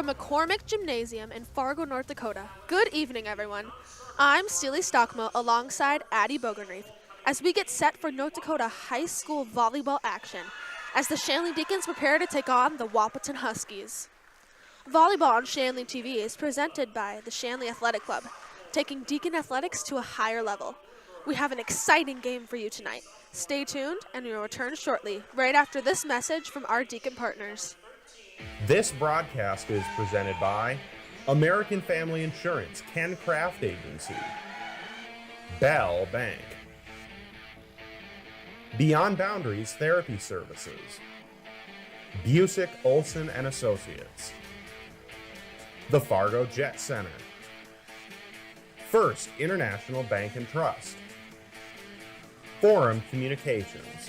From McCormick Gymnasium in Fargo, North Dakota. Good evening, everyone. I'm Steely Stockmo alongside Addie Bogenreith as we get set for North Dakota high school volleyball action as the Shanley Deacons prepare to take on the Wahpeton Huskies. Volleyball on Shanley TV is presented by the Shanley Athletic Club, taking Deacon athletics to a higher level. We have an exciting game for you tonight. Stay tuned and we will return shortly, right after this message from our Deacon partners. This broadcast is presented by American Family Insurance, Ken Craft Agency, Bell Bank, Beyond Boundaries Therapy Services, Busick, Olson and Associates, the Fargo Jet Center, First International Bank and Trust, Forum Communications,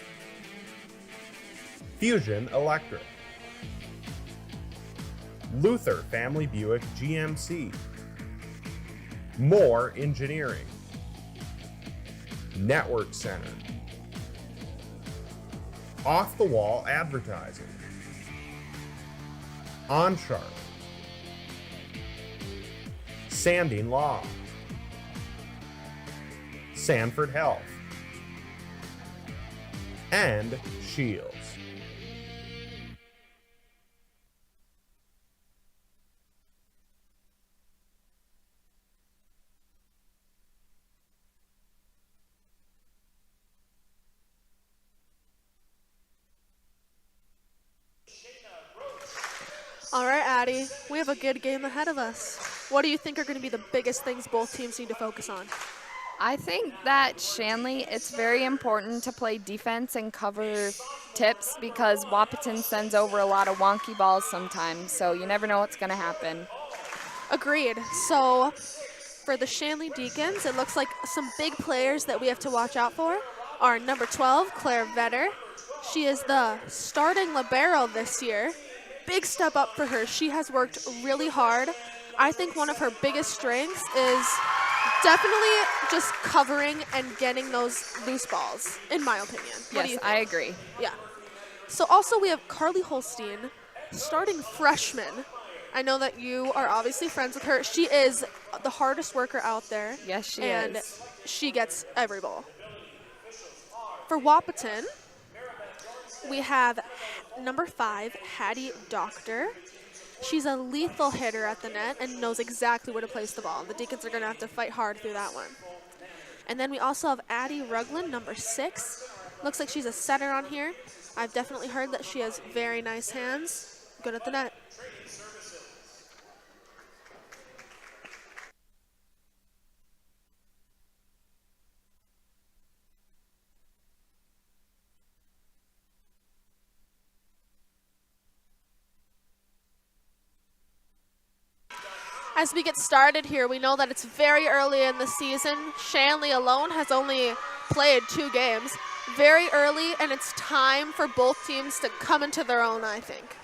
Fusion Electric, Luther Family Buick GMC, Moore Engineering, Network Center, Off the Wall Advertising, OnSharp, Sanding Law, Sanford Health, and Shields. All right, Addie, we have a good game ahead of us. What do you think are going to be the biggest things both teams need to focus on? I think that Shanley, it's very important to play defense and cover tips because Wahpeton sends over a lot of wonky balls sometimes, so you never know what's going to happen. Agreed. So for the Shanley Deacons, it looks like some big players that we have to watch out for are number 12, Claire Vetter. She is the starting libero this year. Big step up for her. She has worked really hard. I think one of her biggest strengths is definitely just covering and getting those loose balls, in my opinion. What do you think? I agree. Yeah. So also we have Carly Holstein, starting freshman. I know that you are obviously friends with her. She is the hardest worker out there. Yes, she and is. She gets every ball. For Wahpeton, we have number 5, Hattie Doctor. She's a lethal hitter at the net and knows exactly where to place the ball. The Deacons are going to have to fight hard through that one. And then we also have Addie Ruglin, number 6. Looks like she's a setter on here. I've definitely heard that she has very nice hands. Good at the net. As we get started here, we know that it's very early in the season. Shanley alone has only played 2 games. Very early, and it's time for both teams to come into their own, I think.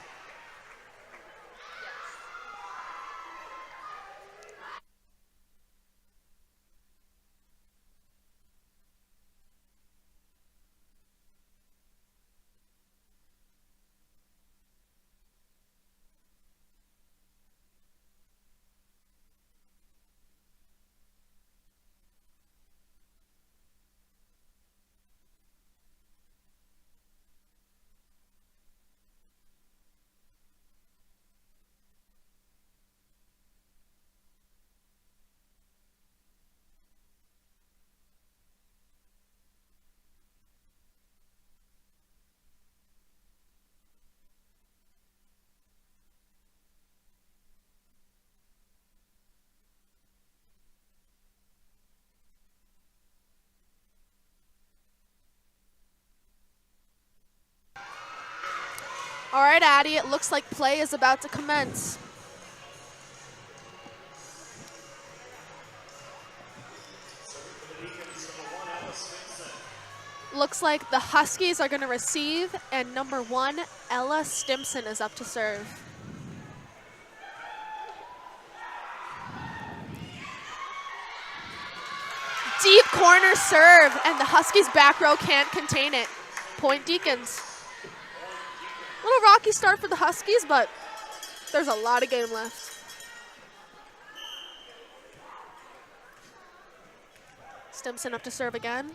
All right, Addie, it looks like play is about to commence. Looks like the Huskies are going to receive, and number 1, Ella Stimson, is up to serve. Deep corner serve, and the Huskies back row can't contain it. Point Deacons. Little rocky start for the Huskies, but There's a lot of game left. Stimson up to serve again.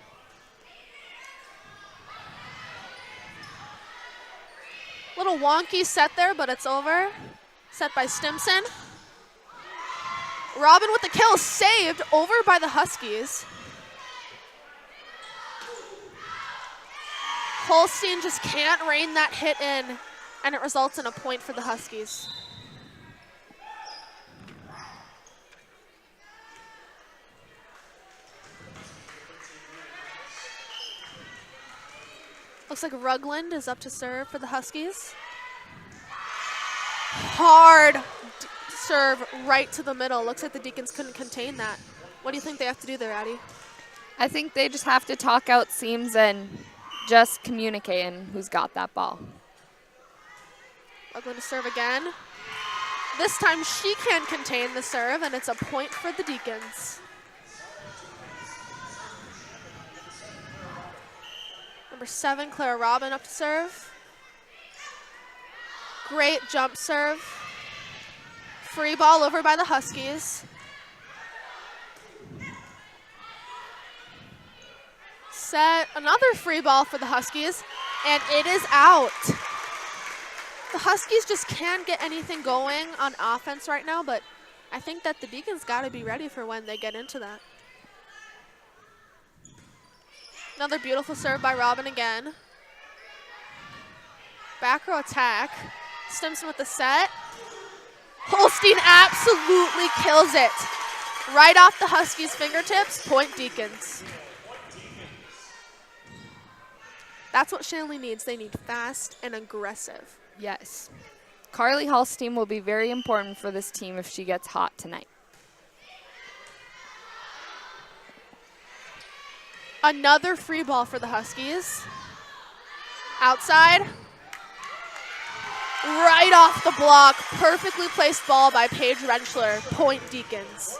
Little wonky set there, but it's over. Set by Stimson. Robin with the kill, saved over by the Huskies. Holstein just can't rein that hit in, and it results in a point for the Huskies. Looks like Rugland is up to serve for the Huskies. Hard serve right to the middle. Looks like the Deacons couldn't contain that. What do you think they have to do there, Addie? I think they just have to talk out seams and just communicating who's got that ball. Rugland to serve again. This time she can contain the serve, and it's a point for the Deacons. Number 7, Clara Robin up to serve. Great jump serve. Free ball over by the Huskies. Set, another free ball for the Huskies, and it is out. The Huskies just can't get anything going on offense right now, but I think that the Deacons got to be ready for when they get into that. Another beautiful serve by Robin again. Back row attack. Stimson with the set. Holstein absolutely kills it. Right off the Huskies' fingertips, point Deacons. That's what Shanley needs. They need fast and aggressive. Yes. Carly Holstein will be very important for this team if she gets hot tonight. Another free ball for the Huskies. Outside. Right off the block. Perfectly placed ball by Paige Rentschler. Point Deacons.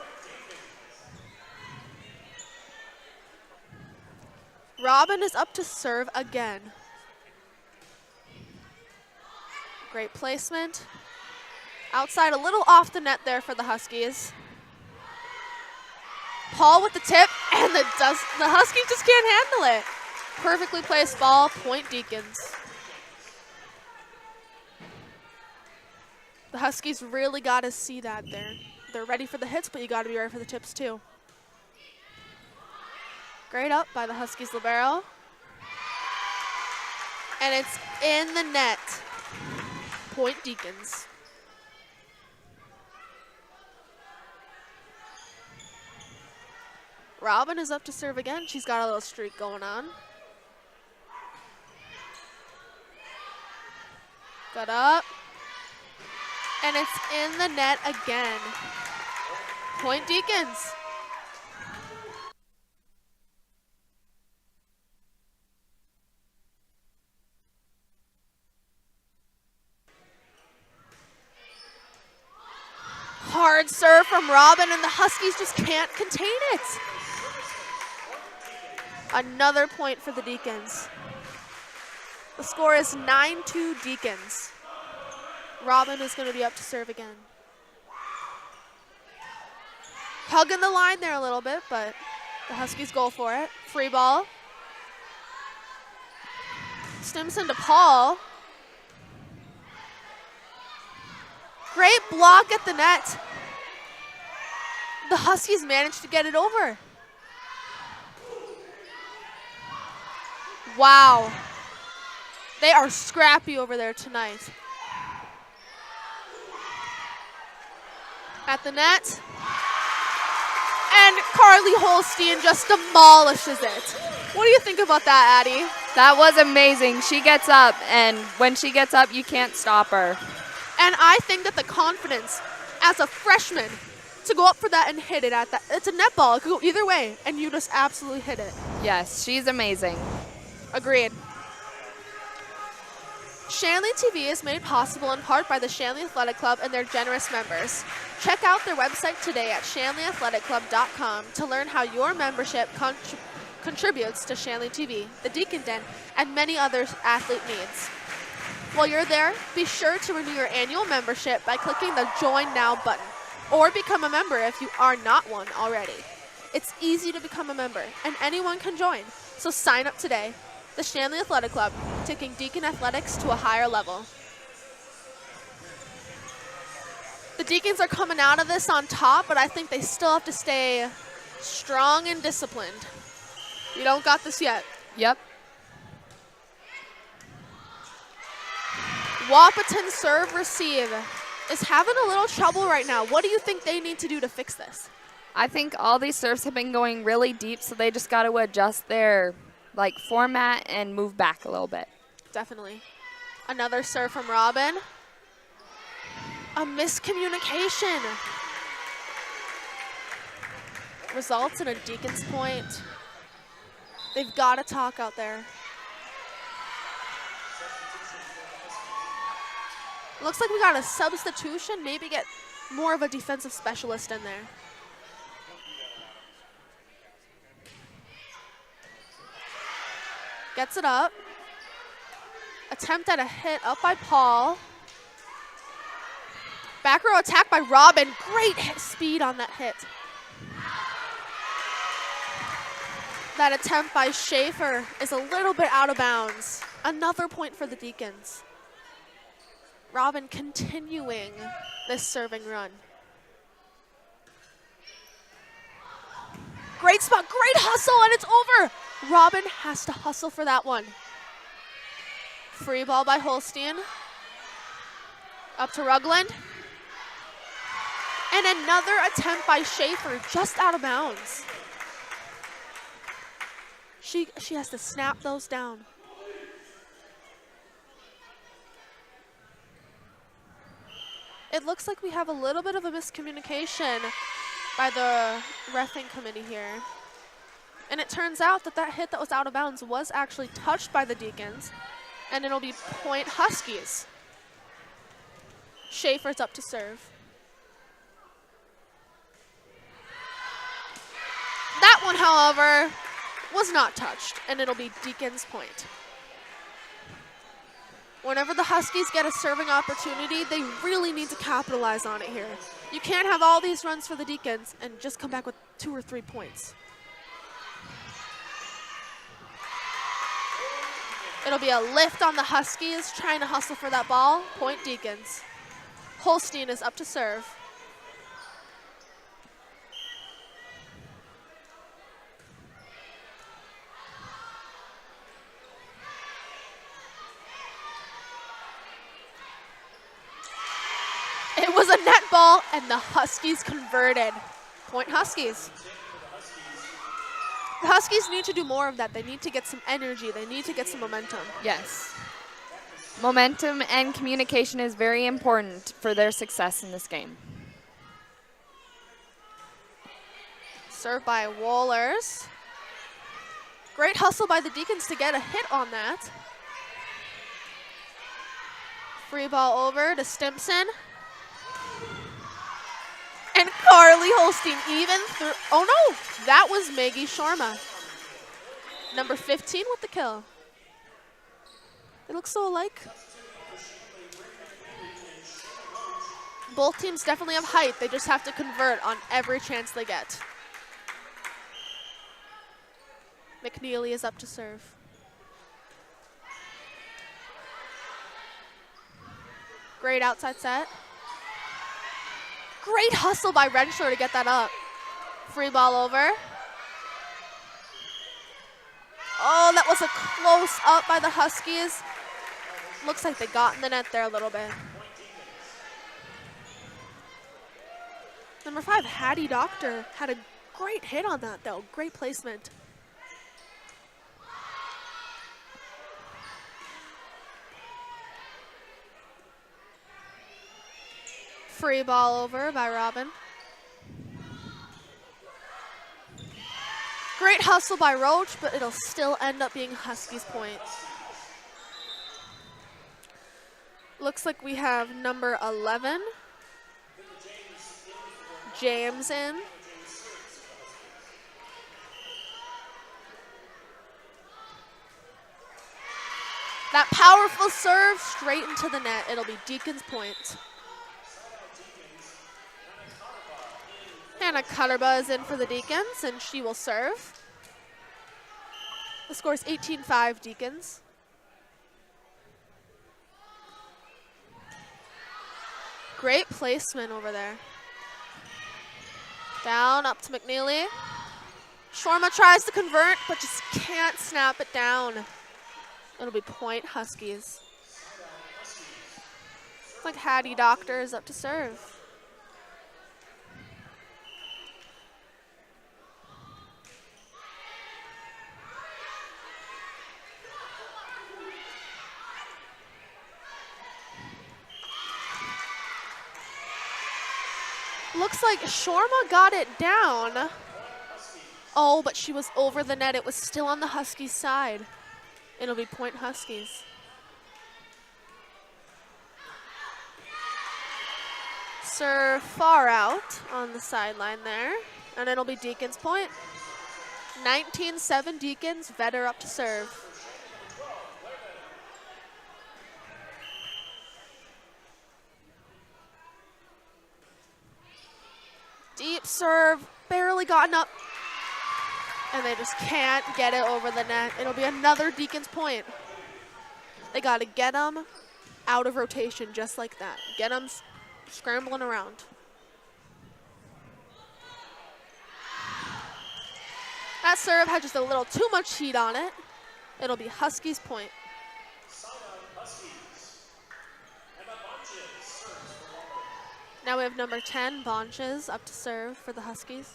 Robin is up to serve again. Great placement. Outside, a little off the net there for the Huskies. Paul with the tip, and the Huskies just can't handle it. Perfectly placed ball, point Deacons. The Huskies really got to see that there. They're ready for the hits, but you got to be ready for the tips too. Great up by the Huskies libero. And it's in the net. Point Deacons. Robin is up to serve again. She's got a little streak going on. Got up. And it's in the net again. Point Deacons. Hard serve from Robin, and the Huskies just can't contain it. Another point for the Deacons. The score is 9-2 Deacons. Robin is going to be up to serve again. Hugging the line there a little bit, but the Huskies go for it. Free ball. Stimson to Paul. Great block at the net. The Huskies managed to get it over. Wow. They are scrappy over there tonight. At the net. And Carly Holstein just demolishes it. What do you think about that, Addie? That was amazing. She gets up, and when she gets up, you can't stop her. And I think that the confidence as a freshman to go up for that and hit it at that, it's a net ball. It could go either way, and you just absolutely hit it. Yes, she's amazing. Agreed. Shanley TV is made possible in part by the Shanley Athletic Club and their generous members. Check out their website today at shanleyathletic.com to learn how your membership contributes to Shanley TV, the Deacon Den, and many other athlete needs. While you're there, be sure to renew your annual membership by clicking the Join Now button, or become a member if you are not one already. It's easy to become a member, and anyone can join, so sign up today. The Shanley Athletic Club, taking Deacon athletics to a higher level. The Deacons are coming out of this on top, but I think they still have to stay strong and disciplined. You don't got this yet. Yep. Wahpeton serve receive is having a little trouble right now. What do you think they need to do to fix this? I think all these serves have been going really deep, so they just got to adjust their format and move back a little bit. Definitely. Another serve from Robin. A miscommunication results in a Deacons point. They've got to talk out there. Looks like we got a substitution, maybe get more of a defensive specialist in there. Gets it up. Attempt at a hit up by Paul. Back row attack by Robin. Great speed on that hit. That attempt by Schaefer is a little bit out of bounds. Another point for the Deacons. Robin continuing this serving run. Great spot, great hustle, and it's over. Robin has to hustle for that one. Free ball by Holstein. Up to Rugland. And another attempt by Schaefer, just out of bounds. She has to snap those down. It looks like we have a little bit of a miscommunication by the reffing committee here. And it turns out that that hit that was out of bounds was actually touched by the Deacons, and it'll be point Huskies. Schaefer's up to serve. That one, however, was not touched, and it'll be Deacons point. Whenever the Huskies get a serving opportunity, they really need to capitalize on it here. You can't have all these runs for the Deacons and just come back with 2 or 3 points. It'll be a lift on the Huskies, trying to hustle for that ball. Point Deacons. Holstein is up to serve. It was a net ball, and the Huskies converted. Point Huskies. The Huskies need to do more of that. They need to get some energy. They need to get some momentum. Yes. Momentum and communication is very important for their success in this game. Served by Wohlers. Great hustle by the Deacons to get a hit on that. Free ball over to Stimson. And Carly Holstein even through. Oh no, that was Maggie Sharma. Number 15 with the kill. They look so alike. Both teams definitely have height. They just have to convert on every chance they get. McNeely is up to serve. Great outside set. Great hustle by Renshaw to get that up. Free ball over. Oh, that was a close up by the Huskies. Looks like they got in the net there a little bit. Number 5, Hattie Doctor, had a great hit on that though. Great placement. Free ball over by Robin. Great hustle by Roach, but it'll still end up being Huskies points. Looks like we have number 11, James in. That powerful serve straight into the net. It'll be Deacons' point. Hannah Cutterba is in for the Deacons, and she will serve. The score is 18-5 Deacons. Great placement over there. Down, up to McNeely. Shorma tries to convert, but just can't snap it down. It'll be point Huskies. It's like Hattie Doctor is up to serve. Looks like Shorma got it down. Oh, but she was over the net. It was still on the Huskies' side. It'll be point Huskies. Serve far out on the sideline there, and it'll be Deacons' point. 19-7 Deacons, Vetter up to serve. Deep serve, barely gotten up, and they just can't get it over the net. It'll be another Deacons point. They got to get them out of rotation just like that. Get them scrambling around. That serve had just a little too much heat on it. It'll be Huskies' point. Now we have number 10, Bonches, up to serve for the Huskies.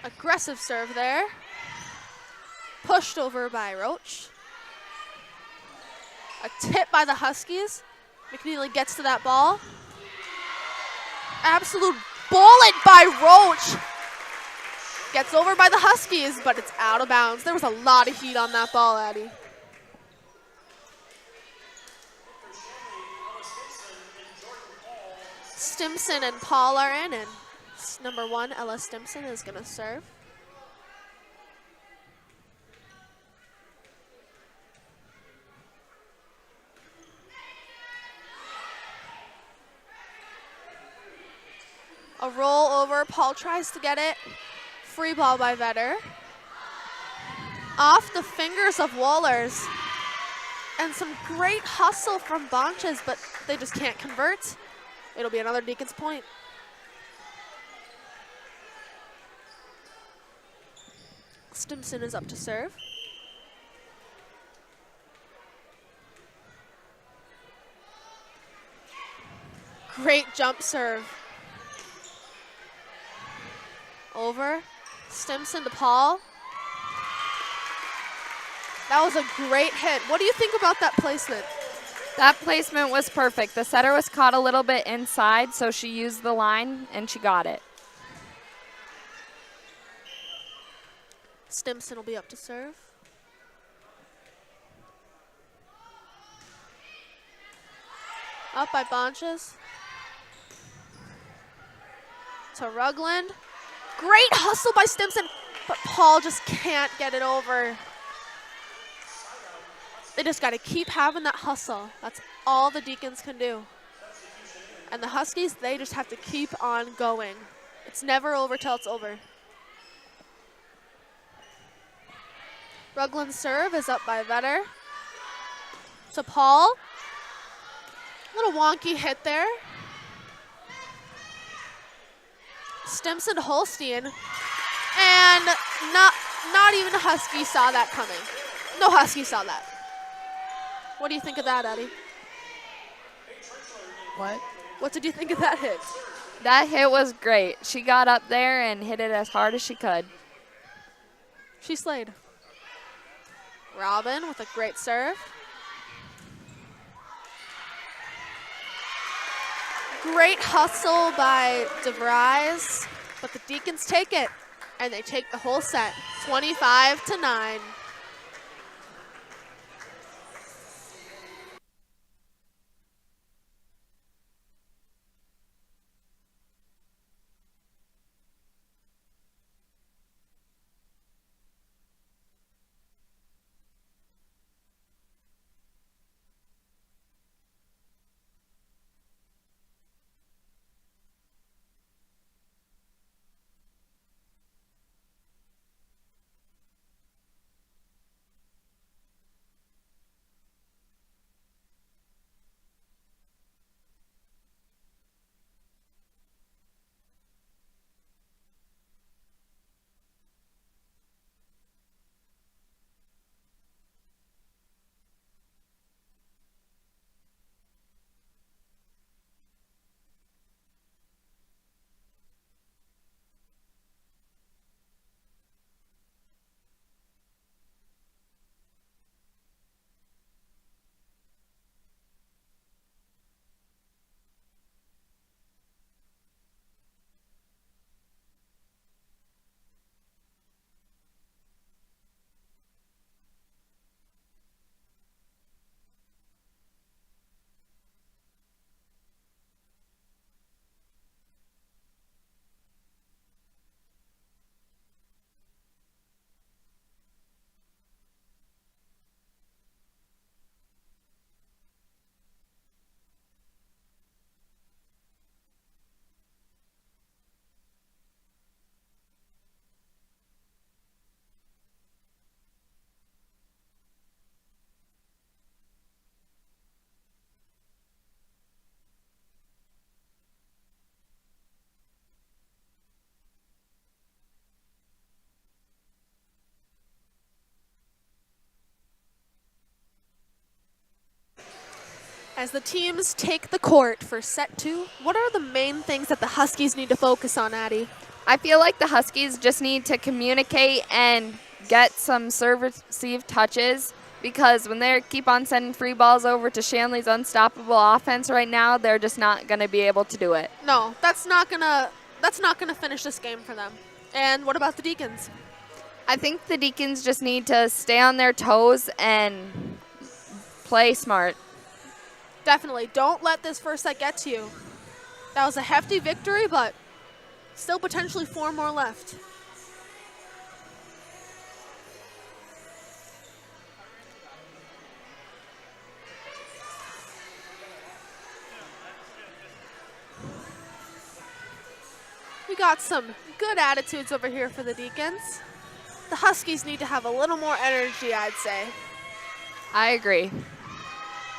Aggressive serve there. Pushed over by Roach. A tip by the Huskies. McNeely gets to that ball. Absolute bullet by Roach. Gets over by the Huskies, but it's out of bounds. There was a lot of heat on that ball, Addie. Stimson and Paul are in, and number 1, Ella Stimson, is going to serve. A roll over, Paul tries to get it. Free ball by Vetter. Off the fingers of Wohlers. And some great hustle from Bonches, but they just can't convert. It'll be another Deacons point. Stimson is up to serve. Great jump serve. Over. Stimson to Paul. That was a great hit. What do you think about that placement? That placement was perfect. The setter was caught a little bit inside, so she used the line, and she got it. Stimson will be up to serve. Up by Bonches. To Rugland. Great hustle by Stimson, but Paul just can't get it over. They just got to keep having that hustle. That's all the Deacons can do. And the Huskies, they just have to keep on going. It's never over till it's over. Rugland's serve is up by Vetter. To Paul. Little wonky hit there. Stimson to Holstein. And not even a Husky saw that coming. No Husky saw that. What do you think of that, Addie? What? What did you think of that hit? That hit was great. She got up there and hit it as hard as she could. She slayed. Robin with a great serve. Great hustle by DeVries, but the Deacons take it, and they take the whole set, 25-9. As the teams take the court for set 2, what are the main things that the Huskies need to focus on, Addie? I feel like the Huskies just need to communicate and get some serve-receive touches, because when they keep on sending free balls over to Shanley's unstoppable offense right now, they're just not going to be able to do it. No, that's not gonna finish this game for them. And what about the Deacons? I think the Deacons just need to stay on their toes and play smart. Definitely. Don't let this first set get to you. That was a hefty victory, but still potentially 4 more left. We got some good attitudes over here for the Deacons. The Huskies need to have a little more energy, I'd say. I agree.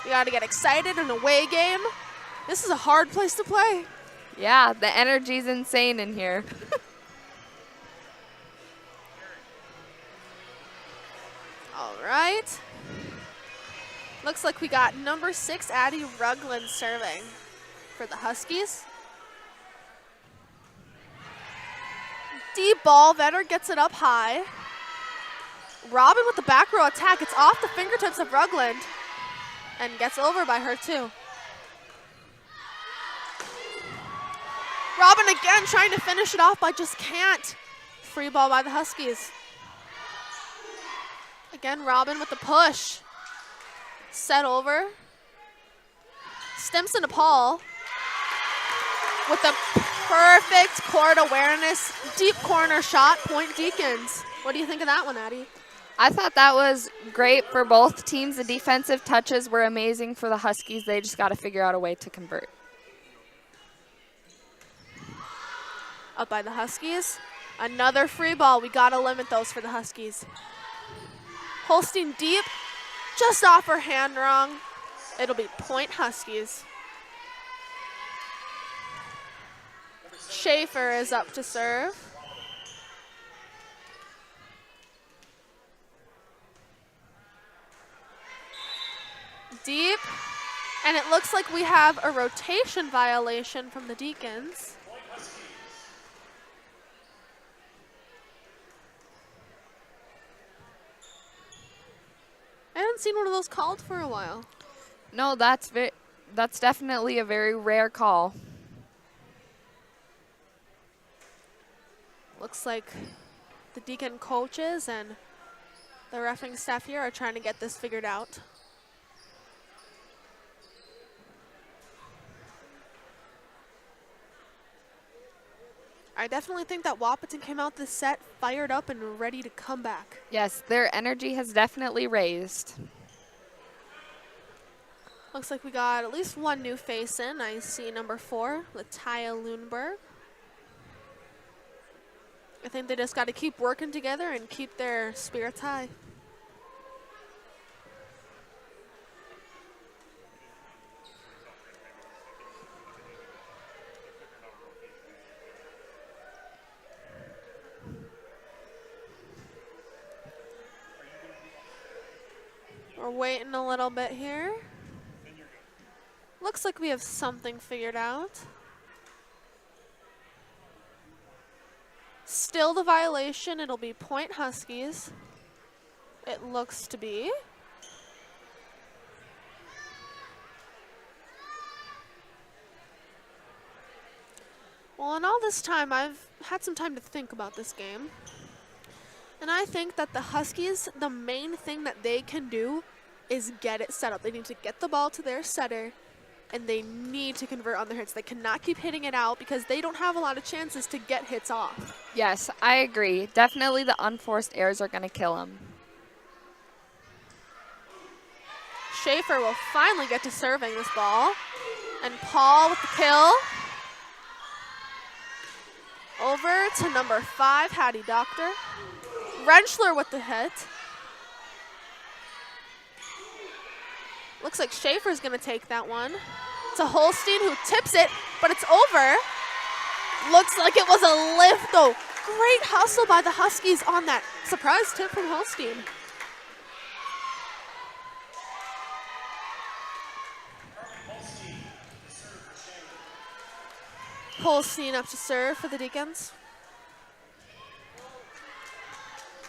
We got to get excited in an away game. This is a hard place to play. Yeah, the energy's insane in here. All right. Looks like we got number 6, Addie Rugland, serving for the Huskies. Deep ball, Vetter gets it up high. Robin with the back row attack. It's off the fingertips of Rugland and gets over by her too. Robin again trying to finish it off, but just can't. Free ball by the Huskies. Again, Robin with the push. Set over. Stimson to Paul with the perfect court awareness. Deep corner shot, point Deacons. What do you think of that one, Addie? I thought that was great for both teams. The defensive touches were amazing for the Huskies. They just got to figure out a way to convert. Up by the Huskies. Another free ball. We got to limit those for the Huskies. Holstein deep. Just off her hand wrong. It'll be point Huskies. Schaefer is up to serve. Deep. And it looks like we have a rotation violation from the Deacons. I haven't seen one of those called for a while. No, that's definitely a very rare call. Looks like the Deacon coaches and the reffing staff here are trying to get this figured out. I definitely think that Wahpeton came out this set fired up and ready to come back. Yes, their energy has definitely raised. Looks like we got at least one new face in. I see number 4, Lataya Lundberg. I think they just got to keep working together and keep their spirits high. We're waiting a little bit here. Looks like we have something figured out. Still the violation, it'll be point Huskies. It looks to be. Well, in all this time, I've had some time to think about this game. And I think that the Huskies, the main thing that they can do is get it set up. They need to get the ball to their setter, and they need to convert on their hits. They cannot keep hitting it out because they don't have a lot of chances to get hits off. Yes, I agree. Definitely the unforced errors are going to kill them. Schaefer will finally get to serving this ball. And Paul with the kill. Over to number 5, Hattie Doctor. Rentschler with the hit. Looks like Schaefer's going to take that one. It's a Holstein who tips it, but it's over. Looks like it was a lift, though. Great hustle by the Huskies on that surprise tip from Holstein. Holstein up to serve for the Deacons.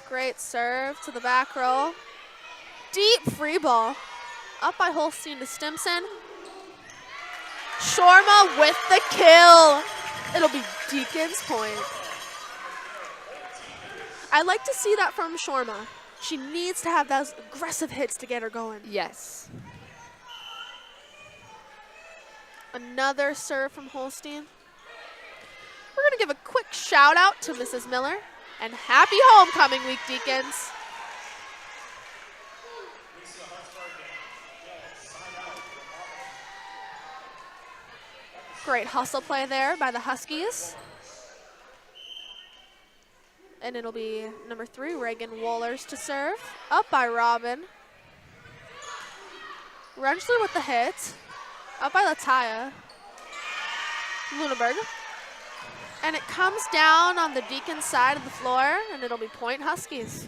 Great serve to the back row. Deep free ball. Up by Holstein to Stimson. Shorma with the kill. It'll be Deacons point. I like to see that from Shorma. She needs to have those aggressive hits to get her going. Yes. Another serve from Holstein. We're going to give a quick shout out to Mrs. Miller and happy homecoming week, Deacons. Great hustle play there by the Huskies. And it'll be number 3, Reagan Wohlers to serve. Up by Robin. Rentschler with the hit. Up by Lataya. Luneberg. And it comes down on the Deacon side of the floor, and it'll be point Huskies.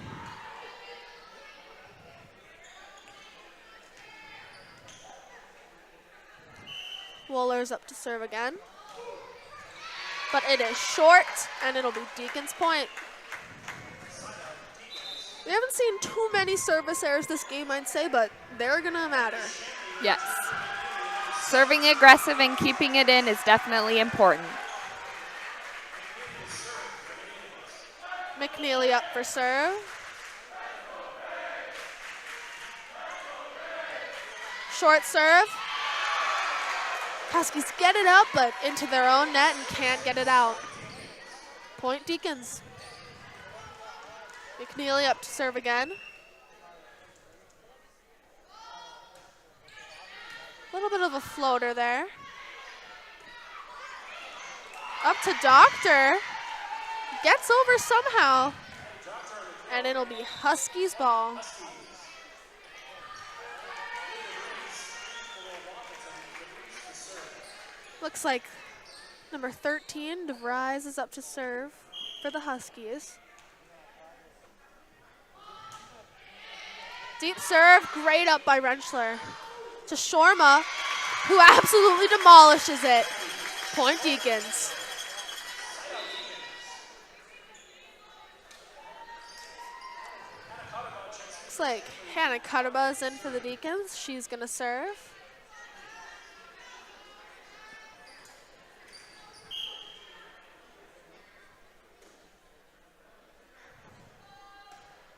Wohlers up to serve again. But it is short, and it'll be Deacons point. We haven't seen too many service errors this game, I'd say, but they're going to matter. Yes. Serving aggressive and keeping it in is definitely important. McNeely up for serve. Short serve. Huskies get it up, but into their own net and can't get it out. Point Deacons. McNeely up to serve again. A little bit of a floater there. Up to Doctor. Gets over somehow. And it'll be Huskies ball. Looks like number 13, DeVries, is up to serve for the Huskies. Deep serve, great up by Rentschler. To Shorma, who absolutely demolishes it. Point Deacons. Looks like Hannah Cutterba is in for the Deacons. She's gonna serve.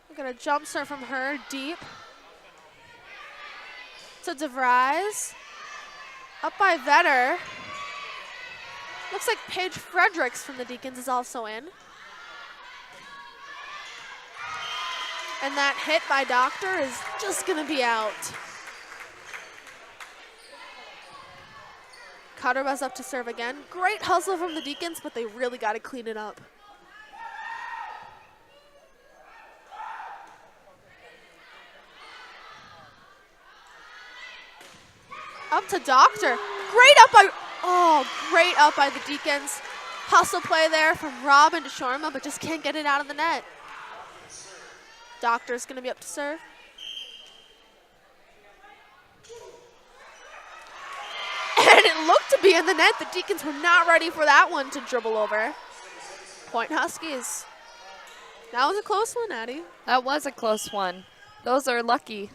We're gonna jump serve from her deep. To DeVries. Up by Vetter. Looks like Paige Fredericks from the Deacons is also in. And that hit by Doctor is just gonna be out. Cutterba's up to serve again. Great hustle from the Deacons, but they really gotta clean it up. Up to Doctor. Great up by the Deacons. Hustle play there from Robin to Shorma, but just can't get it out of the net. Doctor's gonna be up to serve. And it looked to be in the net. The Deacons were not ready for that one to dribble over. Point Huskies. That was a close one, Addie. That was a close one. Those are lucky.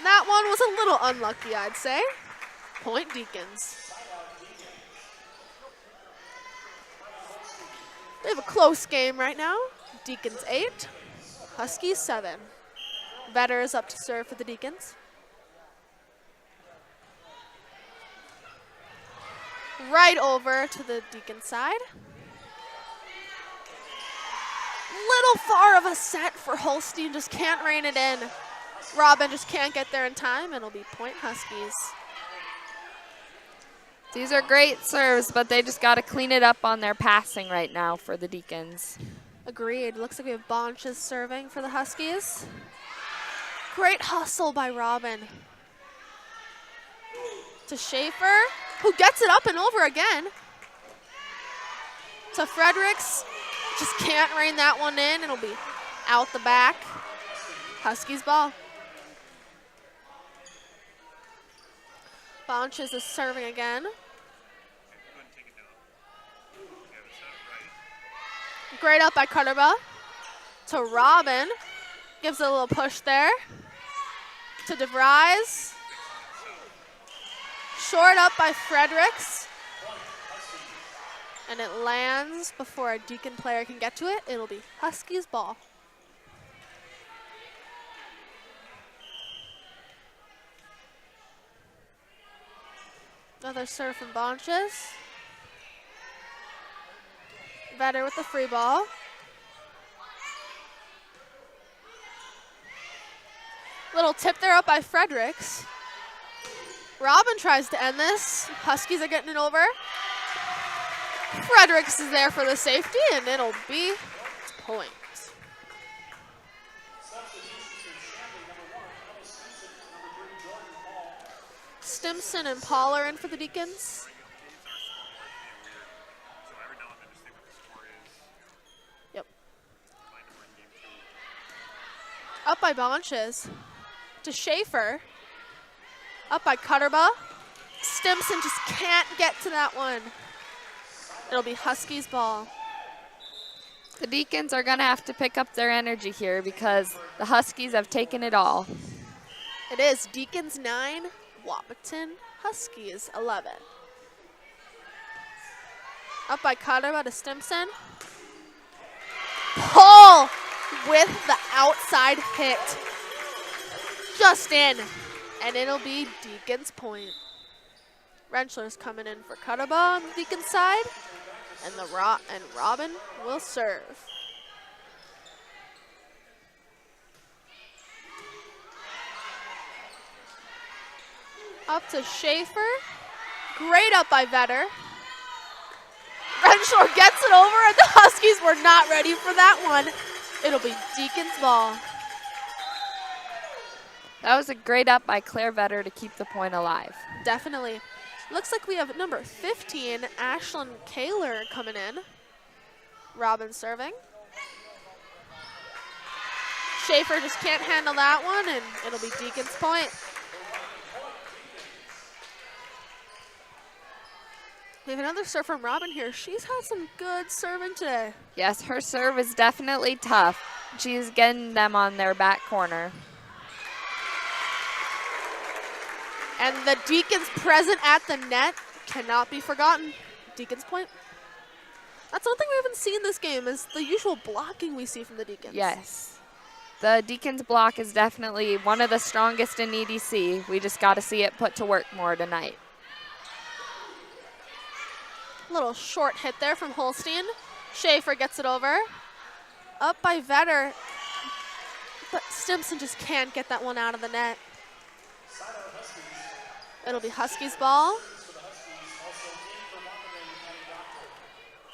That one was a little unlucky, I'd say. Point Deacons. We have a close game right now. Deacons 8, Huskies 7. Vetter is up to serve for the Deacons. Right over to the Deacon side. Little far of a set for Holstein, just can't rein it in. Robin just can't get there in time, and it'll be point Huskies. These are great serves, but they just got to clean it up on their passing right now for the Deacons. Agreed. Looks like we have Bonches serving for the Huskies. Great hustle by Robin. To Schaefer, who gets it up and over again. To Fredericks, just can't rein that one in. It'll be out the back. Huskies ball. Bonches is serving again. Great up by Cutterba to Robin. Gives it a little push there. To DeVries. Short up by Fredericks. And it lands before a Deacon player can get to it. It'll be Huskies ball. Another serve from Bonches. Vetter with the free ball. Little tip there up by Fredericks. Robin tries to end this. Huskies are getting it over. Fredericks is there for the safety, and it'll be point. Stimson and Paul are in for the Deacons. Yep. Up by Bonches to Schaefer. Up by Cutterba. Stimson just can't get to that one. It'll be Huskies ball. The Deacons are going to have to pick up their energy here because the Huskies have taken it all. It is Deacons 9, Wahpeton Huskies 11. Up by Cutterba to Stimson. Paul with the outside hit. Just in. And it'll be Deacons point. Rentschler's coming in for Cutterba on the Deacons side. And Robin will serve. Up to Schaefer. Great up by Vetter. Rentschler gets it over, and the Huskies were not ready for that one. It'll be Deacons ball. That was a great up by Claire Vetter to keep the point alive. Definitely. Looks like we have number 15, Ashlyn Kaler, coming in. Robin serving. Schaefer just can't handle that one, and it'll be Deacons point. We have another serve from Robin here. She's had some good serving today. Yes, her serve is definitely tough. She's getting them on their back corner. And the Deacons present at the net cannot be forgotten. Deacons point. That's one thing we haven't seen this game is the usual blocking we see from the Deacons. Yes. The Deacons block is definitely one of the strongest in EDC. We just got to see it put to work more tonight. Little short hit there from Holstein. Schaefer gets it over. Up by Vetter. But Stimson just can't get that one out of the net. It'll be Huskies ball.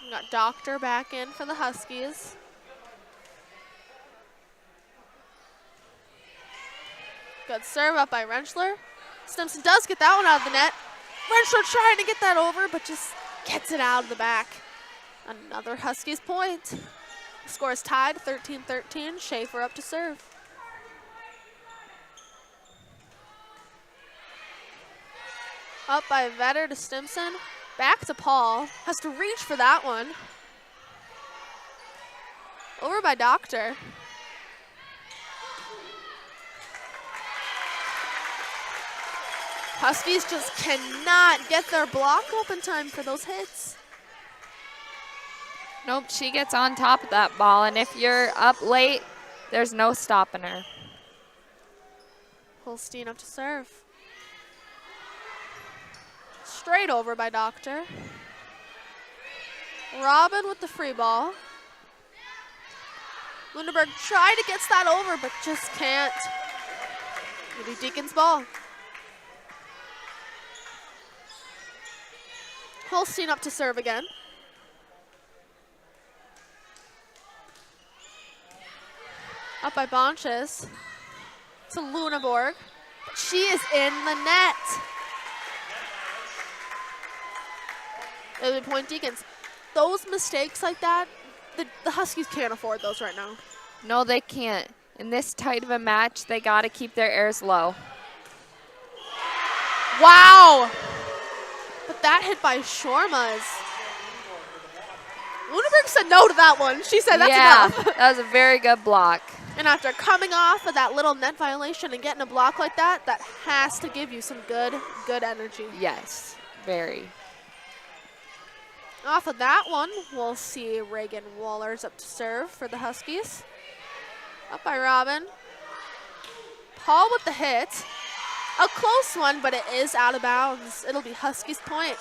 We got Doctor back in for the Huskies. Good serve up by Rentschler. Stimson does get that one out of the net. Rentschler trying to get that over, but just gets it out of the back. Another Huskies point. The score is tied, 13-13. Schaefer up to serve. Up by Vetter to Stimson. Back to Paul. Has to reach for that one. Over by Doctor. Huskies just cannot get their block up in time for those hits. Nope, she gets on top of that ball, and if you're up late, there's no stopping her. Holstein up to serve. Straight over by Doctor. Robin with the free ball. Lundeberg tried to get that over, but just can't. It'll be Deacons ball. Holstein up to serve again. Up by Bonches to Luneborg. She is in the net. It'll be point Deacons. Those mistakes like that, the Huskies can't afford those right now. No, they can't. In this tight of a match, they got to keep their airs low. Wow! But that hit by Shormas. Lunenberg said no to that one. She said that's yeah, enough. that was a very good block. And after coming off of that little net violation and getting a block like that, that has to give you some good energy. Yes, very. Off of that one, we'll see Reagan Wallers up to serve for the Huskies. Up by Robin. Paul with the hit. A close one, but it is out of bounds. It'll be Huskies' point.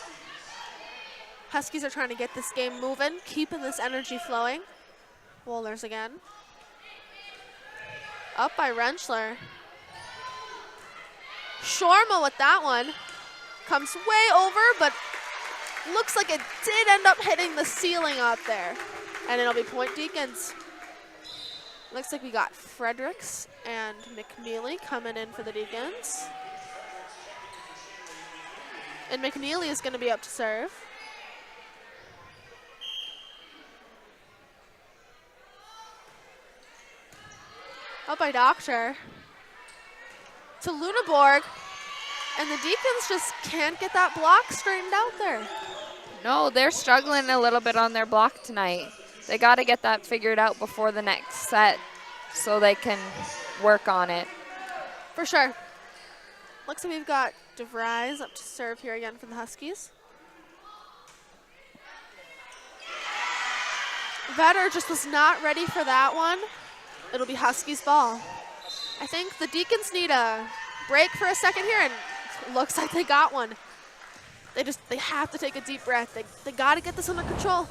Huskies are trying to get this game moving, keeping this energy flowing. Wallers again. Up by Rentschler. Shorma with that one. Comes way over, but looks like it did end up hitting the ceiling up there. And it'll be point Deacons. Looks like we got Fredericks and McNeely coming in for the Deacons. And McNeely is going to be up to serve. Up by Doctor. To Luneborg. And the Deacons just can't get that block straightened out there. No, they're struggling a little bit on their block tonight. They got to get that figured out before the next set so they can work on it. For sure. Looks like we've got DeVries up to serve here again for the Huskies. Vetter just was not ready for that one. It'll be Huskies ball. I think the Deacons need a break for a second here, and looks like they got one. They have to take a deep breath. They got to get this under control.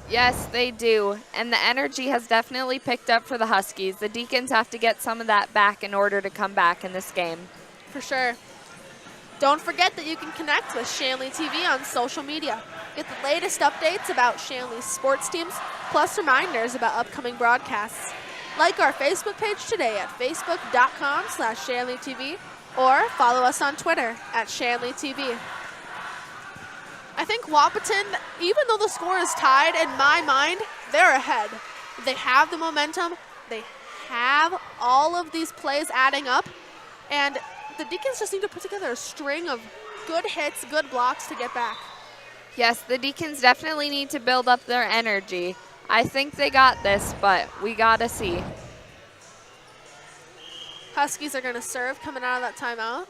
Yes, they do. And the energy has definitely picked up for the Huskies. The Deacons have to get some of that back in order to come back in this game. For sure. Don't forget that you can connect with Shanley TV on social media. Get the latest updates about Shanley's sports teams, plus reminders about upcoming broadcasts. Like our Facebook page today at facebook.com/ShanleyTV or follow us on Twitter at ShanleyTV. I think Wahpeton, even though the score is tied, in my mind, they're ahead. They have the momentum. They have all of these plays adding up. And the Deacons just need to put together a string of good hits, good blocks to get back. Yes, the Deacons definitely need to build up their energy. I think they got this, but we got to see. Huskies are going to serve coming out of that timeout.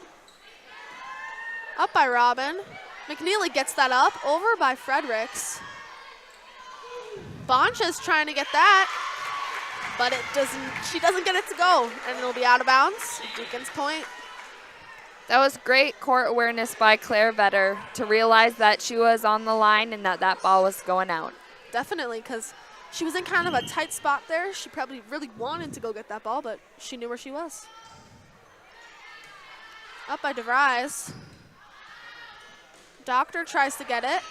Up by Robin. McNeely gets that up, over by Fredericks. Boncha's trying to get that, but she doesn't get it to go, and it'll be out of bounds. Deacons point. That was great court awareness by Claire Vetter to realize that she was on the line and that ball was going out. Definitely, because she was in kind of a tight spot there. She probably really wanted to go get that ball, but she knew where she was. Up by DeVries. Doctor tries to get it.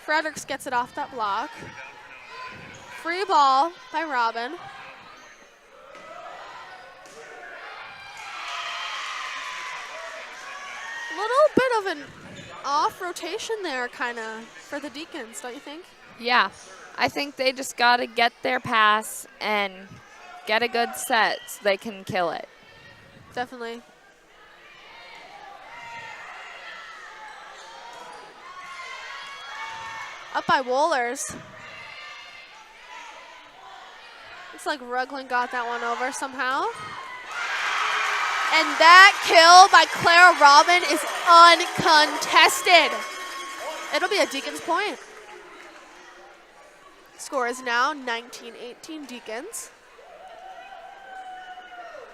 Fredericks gets it off that block. Free ball by Robin. A little bit of an off rotation there, kind of, for the Deacons, don't you think? Yeah, I think they just got to get their pass and get a good set so they can kill it. Definitely. Up by Wohlers. Looks like Rugland got that one over somehow. And that kill by Clara Robin is uncontested. It'll be a Deacons point. Score is now 19-18 Deacons.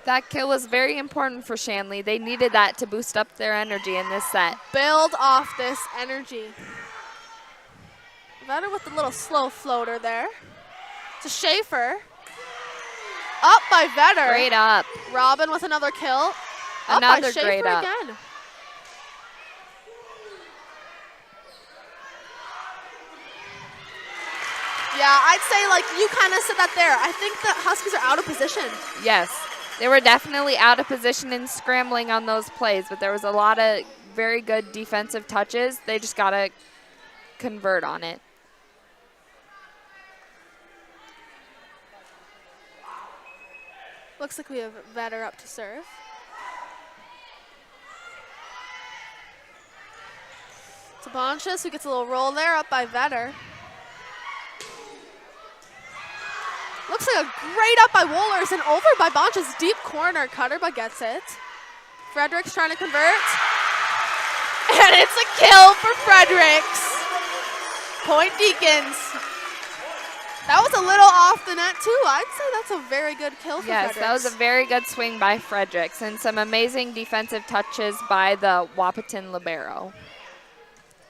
That kill was very important for Shanley. They needed that to boost up their energy in this set. Build off this energy. Vetter with the little slow floater there. To Schaefer. Up by Vetter. Great up. Robin with another kill. Another up by Schaefer great up. again. Yeah, I'd say, like, you kind of said that there. I think the Huskies are out of position. Yes, they were definitely out of position and scrambling on those plays, but there was a lot of very good defensive touches. They just got to convert on it. Looks like we have Vetter up to serve. To Bonchas, who gets a little roll there, up by Vetter. Looks like a great up by Wohlers and over by Bonch's deep corner. Cutter, but gets it. Fredericks trying to convert. And it's a kill for Fredericks. Point Deacons. That was a little off the net too. I'd say that's a very good kill for Yes, Fredericks. that was a very good swing by Fredericks and some amazing defensive touches by the Wahpeton libero.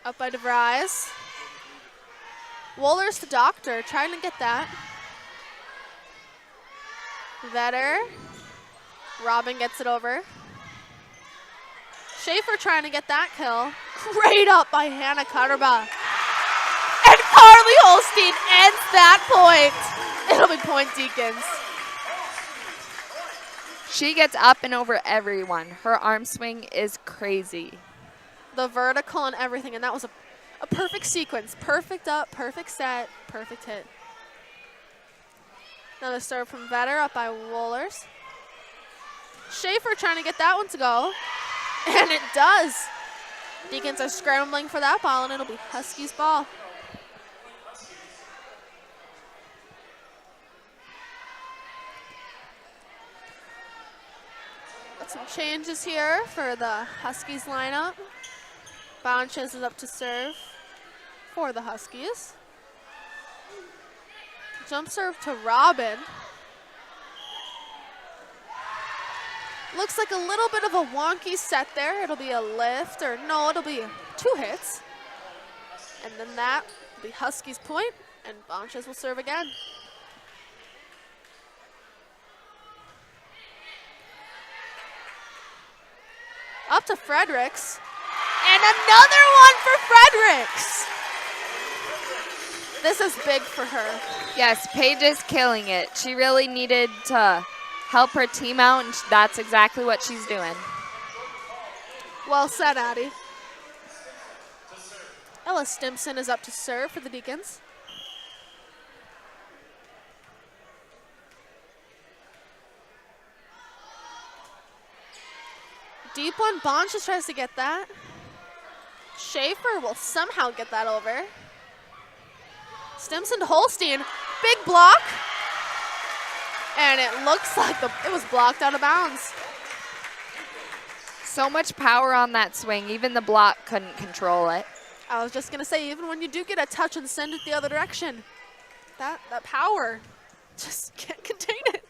Up by DeVries. Wohlers to Doctor, trying to get that. Vetter. Robin gets it over. Schaefer trying to get that kill. Great up by Hannah Cutterba. And Carly Holstein ends that point. It'll be point Deacons. She gets up and over everyone. Her arm swing is crazy. The vertical and everything, and that was a perfect sequence. Perfect up, perfect set, perfect hit. Another serve from Vetter up by Wohlers. Schaefer trying to get that one to go. And it does. Deacons are scrambling for that ball, and it'll be Huskies ball. Got some changes here for the Huskies lineup. Bonches is up to serve for the Huskies. Jump serve to Robin. Looks like a little bit of a wonky set there. It'll be a lift, or no, it'll be 2 hits. And then that will be Huskies point, and Bonches will serve again. Up to Fredericks. And another one for Fredericks. This is big for her. Yes, Paige is killing it. She really needed to help her team out, and that's exactly what she's doing. Well said, Addie. Ella Stimson is up to serve for the Deacons. Deep one, Bonches tries to get that. Schaefer will somehow get that over. Stimson to Holstein, big block. And it looks like it was blocked out of bounds. So much power on that swing. Even the block couldn't control it. I was just going to say, even when you do get a touch and send it the other direction, that power, just can't contain it.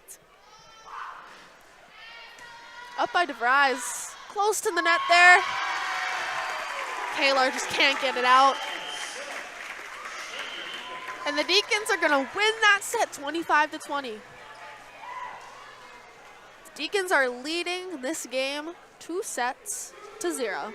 Up by DeVries, close to the net there. Kaler just can't get it out. And the Deacons are going to win that set 25-20. Deacons are leading this game 2-0.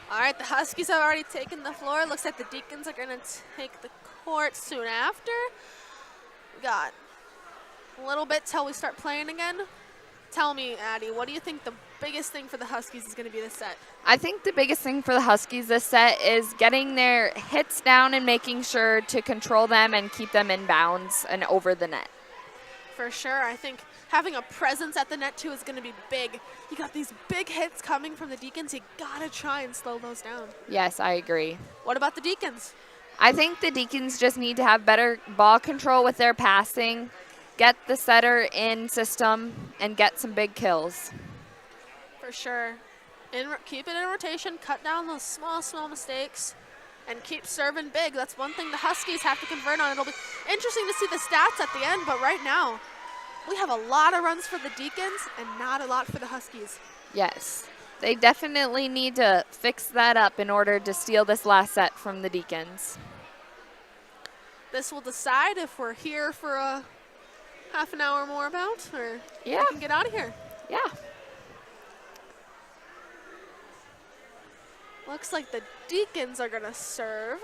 All right, the Huskies have already taken the floor. Looks like the Deacons are going to take the court soon after. We got a little bit till we start playing again. Tell me, Addie, what do you think the biggest thing for the Huskies is going to be this set? I think the biggest thing for the Huskies this set is getting their hits down and making sure to control them and keep them in bounds and over the net. For sure. I think having a presence at the net, too, is going to be big. You got these big hits coming from the Deacons. You got to try and slow those down. Yes, I agree. What about the Deacons? I think the Deacons just need to have better ball control with their passing, get the setter in system, and get some big kills. For sure. Keep it in rotation, cut down those small mistakes, and keep serving big. That's one thing the Huskies have to convert on. It'll be interesting to see the stats at the end, but right now, we have a lot of runs for the Deacons and not a lot for the Huskies. Yes, they definitely need to fix that up in order to steal this last set from the Deacons. This will decide if we're here for a half an hour more about, or Yeah. we can get out of here. Yeah. Looks like the Deacons are going to serve.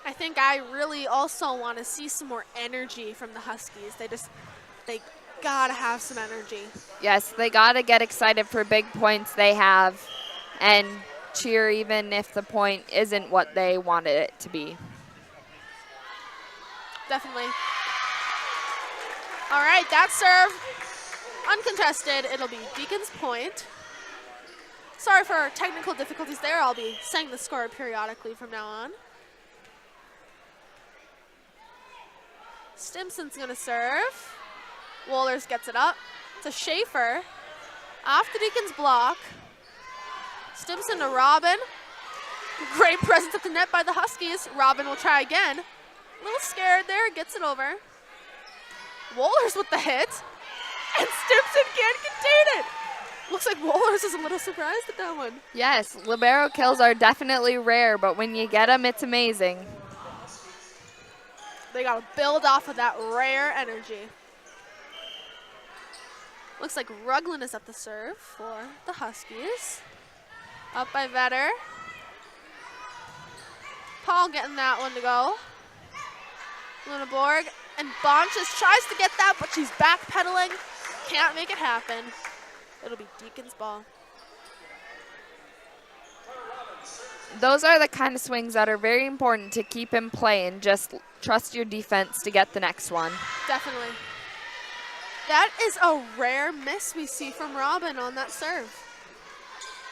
I think I really also want to see some more energy from the Huskies. They gotta have some energy. Yes, they got to get excited for big points they have and cheer even if the point isn't what they wanted it to be. Definitely. All right, that serve, uncontested. It'll be Deacons' point. Sorry for our technical difficulties there. I'll be saying the score periodically from now on. Stimson's gonna serve. Wohlers gets it up to Schaefer. Off the Deacons' block. Stimson to Robin. Great presence at the net by the Huskies. Robin will try again. A little scared there, gets it over. Wohlers with the hit. And Stimson can't contain it. Looks like Wohlers is a little surprised at that one. Yes, libero kills are definitely rare, but when you get them, it's amazing. They got to build off of that rare energy. Looks like Ruglin is at the serve for the Huskies. Up by Vetter. Paul getting that one to go. Luneborg and Bonches tries to get that, but she's backpedaling. Can't make it happen. It'll be Deacons' ball. Those are the kind of swings that are very important to keep in play and just trust your defense to get the next one. Definitely. That is a rare miss we see from Robin on that serve.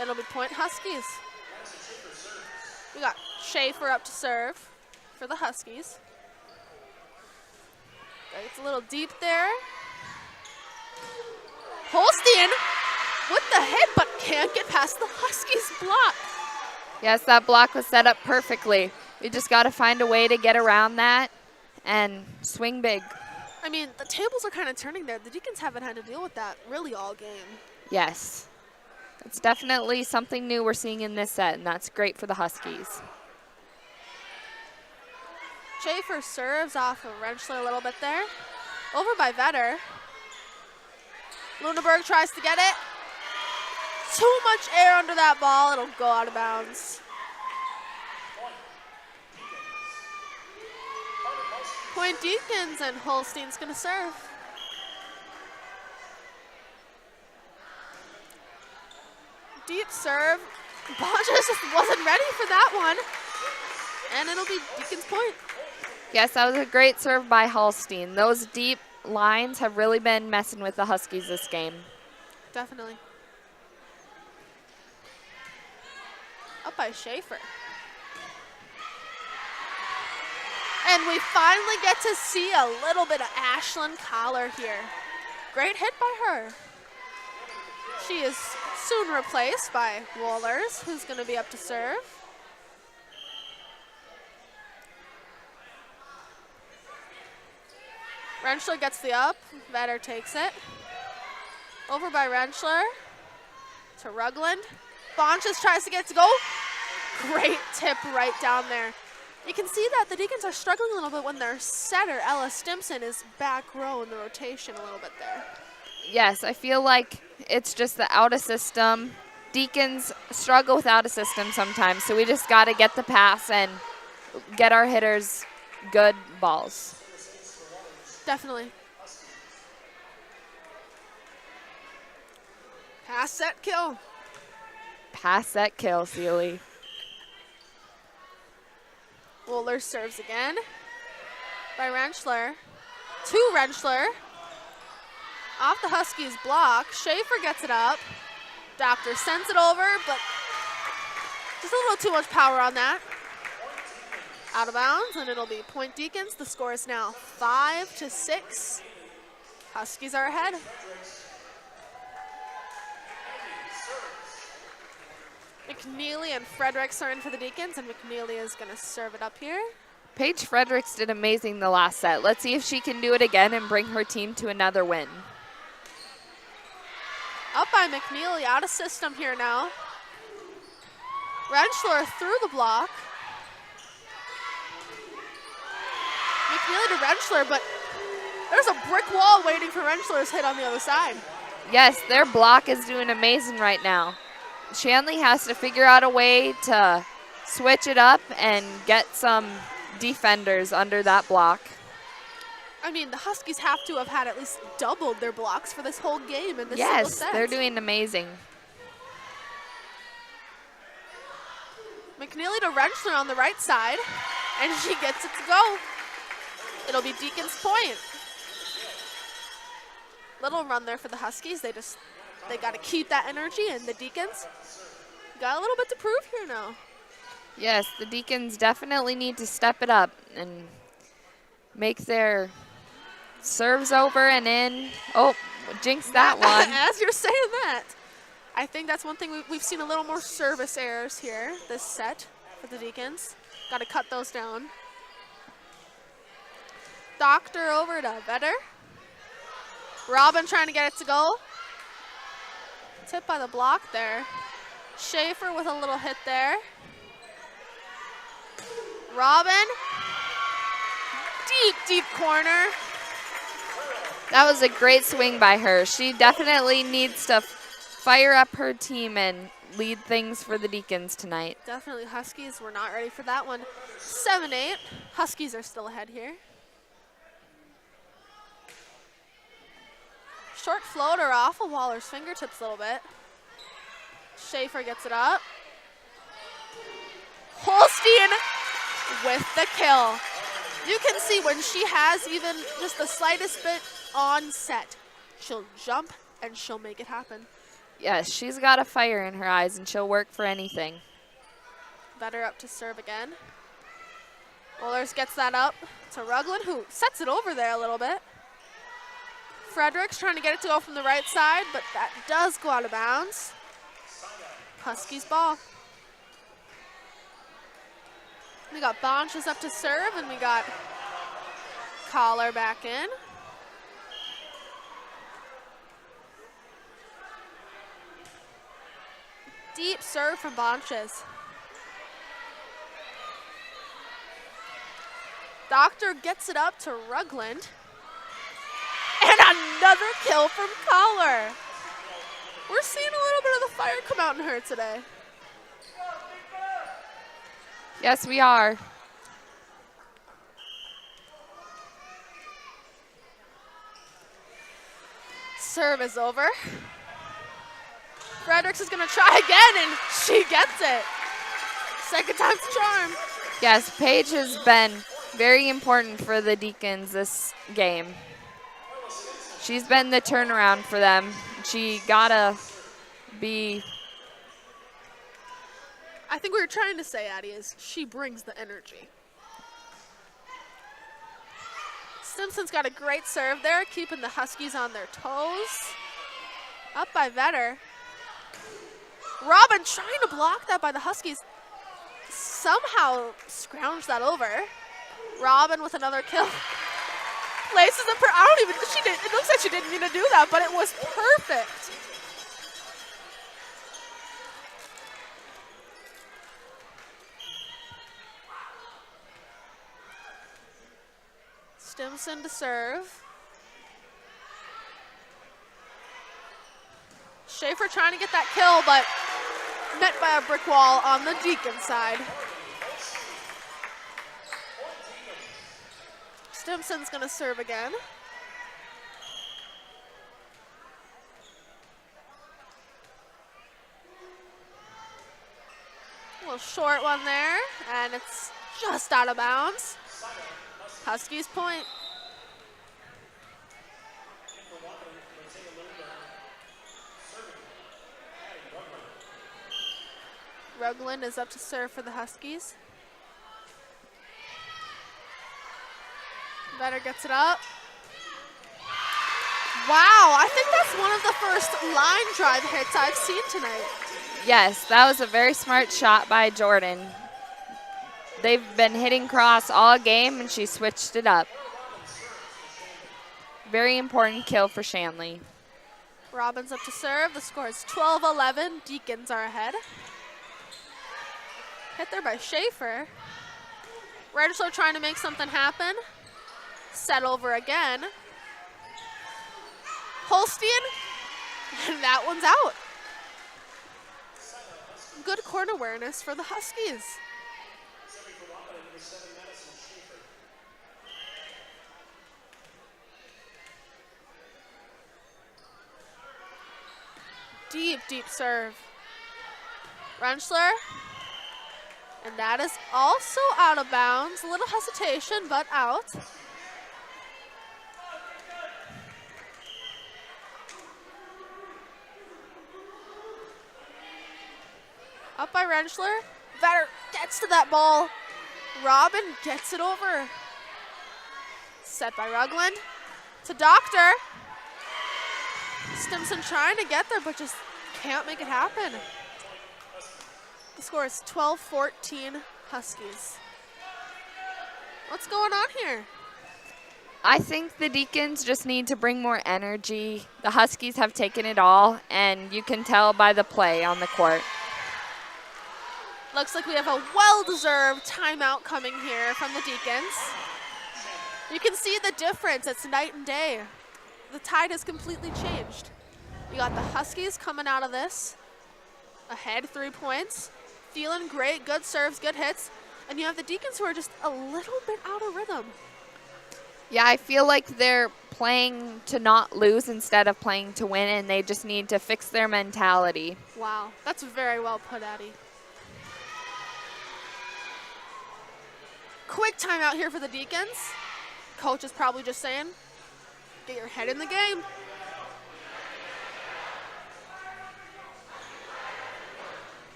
It'll be point Huskies. We got Schaefer up to serve for the Huskies. It's a little deep there. Holstein with the hit, but can't get past the Huskies block. Yes, that block was set up perfectly. You just got to find a way to get around that and swing big. I mean, the tables are kind of turning there. The Deacons haven't had to deal with that really all game. Yes. It's definitely something new we're seeing in this set, and that's great for the Huskies. Schaefer serves off of Rentschler a little bit there. Over by Vetter. Luneborg tries to get it. Too much air under that ball. It'll go out of bounds. Point Deacons, and Holstein's going to serve. Deep serve. Bonches just wasn't ready for that one. And it'll be Deacons' point. Yes, that was a great serve by Holstein. Those deep lines have really been messing with the Huskies this game. Definitely. Up by Schaefer. And we finally get to see a little bit of Ashlyn Collar here. Great hit by her. She is soon replaced by Wohlers, who's going to be up to serve. Rentschler gets the up. Vetter takes it. Over by Rentschler to Rugland. Bonches tries to get it to go. Great tip right down there. You can see that the Deacons are struggling a little bit when their setter, Ella Stimson, is back row in the rotation a little bit there. Yes, I feel like it's just the out of system. Deacons struggle with out of system sometimes, so we just got to get the pass and get our hitters good balls. Definitely. Pass, set, kill. Pass, set, kill, Sealy. Wooler serves again by Rentschler. To Rentschler. Off the Huskies block. Schaefer gets it up. Doctor sends it over, but just a little too much power on that. Out of bounds, and it'll be point Deacons. The score is now 5-6. Huskies are ahead. McNeely and Fredericks are in for the Deacons, and McNeely is going to serve it up here. Paige Fredericks did amazing the last set. Let's see if she can do it again and bring her team to another win. Up by McNeely, out of system here now. Rentschler through the block. McNeely to Rentschler, but there's a brick wall waiting for Rentschler's hit on the other side. Yes, their block is doing amazing right now. Shanley has to figure out a way to switch it up and get some defenders under that block. I mean, the Huskies have to have had at least doubled their blocks for this whole game in this single Yes, set. they're doing amazing. McNeely to Rentschler on the right side, and she gets it to go. It'll be Deacons' point. Little run there for the Huskies. They got to keep that energy, and the Deacons got a little bit to prove here now. Yes, the Deacons definitely need to step it up and make their serves over and in. Oh, jinxed that one. As you're saying that, I think that's one thing we've seen a little more service errors here this set for the Deacons. Got to cut those down. Doctor over to Vetter. Robin trying to get it to go. Tip by the block there. Schaefer with a little hit there. Robin. Deep, deep corner. That was a great swing by her. She definitely needs to fire up her team and lead things for the Deacons tonight. Definitely Huskies were not ready for that one. 7-8. Huskies are still ahead here. Short floater off of Waller's fingertips a little bit. Schaefer gets it up. Holstein with the kill. You can see when she has even just the slightest bit on set, she'll jump and she'll make it happen. Yes, she's got a fire in her eyes and she'll work for anything. Vetter up to serve again. Wohlers gets that up to Rugland, who sets it over there a little bit. Fredericks trying to get it to go from the right side, but that does go out of bounds. Huskies ball. We got Bonches up to serve, and we got Collar back in. Deep serve from Bonches. Doctor gets it up to Rugland. And another kill from Collar. We're seeing a little bit of the fire come out in her today. Yes, we are. Serve is over. Fredericks is going to try again, and she gets it. Second time's the charm. Yes, Paige has been very important for the Deacons this game. She's been the turnaround for them. She gotta be. I think we were trying to say, Addie, is she brings the energy. Simpson's got a great serve there, keeping the Huskies on their toes. Up by Vetter. Robin trying to block that by the Huskies. Somehow scrounged that over. Robin with another kill. Places it it looks like she didn't mean to do that, but it was perfect. Stimson to serve. Schaefer trying to get that kill, but met by a brick wall on the Deacons side. Stimson's gonna serve again. A little short one there, and it's just out of bounds. Huskies point. Rugland is up to serve for the Huskies. Vetter gets it up. Wow, I think that's one of the first line drive hits I've seen tonight. Yes, that was a very smart shot by Jordan. They've been hitting cross all game, and she switched it up. Very important kill for Shanley. Robbins up to serve. The score is 12-11. Deacons are ahead. Hit there by Schaefer. Regisler trying to make something happen. Set over again. Holstein, and that one's out. Good court awareness for the Huskies. Deep, deep serve. Rentschler. And that is also out of bounds. A little hesitation, but out. Up by Rentschler. Vetter gets to that ball. Robin gets it over. Set by Rugland. To Doctor. Stimson trying to get there, but just can't make it happen. The score is 12-14 Huskies. What's going on here? I think the Deacons just need to bring more energy. The Huskies have taken it all, and you can tell by the play on the court. Looks like we have a well-deserved timeout coming here from the Deacons. You can see the difference. It's night and day. The tide has completely changed. You got the Huskies coming out of this ahead 3 points. Feeling great, good serves, good hits. And you have the Deacons who are just a little bit out of rhythm. Yeah, I feel like they're playing to not lose instead of playing to win, and they just need to fix their mentality. Wow, that's very well put, Addie. Quick timeout here for the Deacons. Coach is probably just saying, get your head in the game.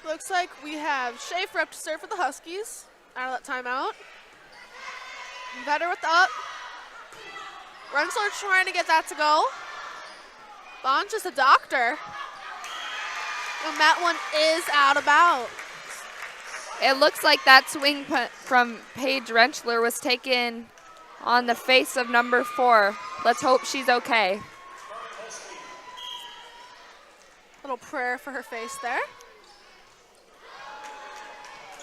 Looks like we have Schaefer up to serve for the Huskies out of that timeout. Vetter with the up. Rensler trying to get that to go. Bonch is a Doctor. And that one is out of bounds. It looks like that swing from Paige Rentschler was taken on the face of number 4. Let's hope she's okay. Little prayer for her face there.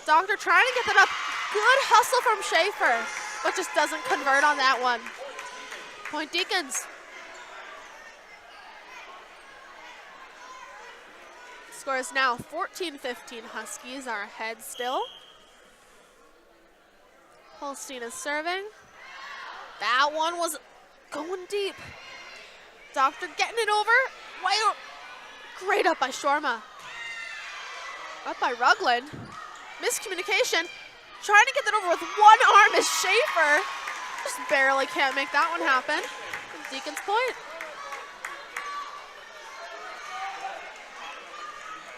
Doctor trying to get that up. Good hustle from Schaefer, but just doesn't convert on that one. Point Deacons. Score is now 14-15. Huskies are ahead still. Holstein is serving. That one was going deep. Doctor getting it over. Wow. Great up by Shorma. Up by Rugland. Miscommunication. Trying to get that over with one arm is Schaefer. Just barely can't make that one happen. Deacons point.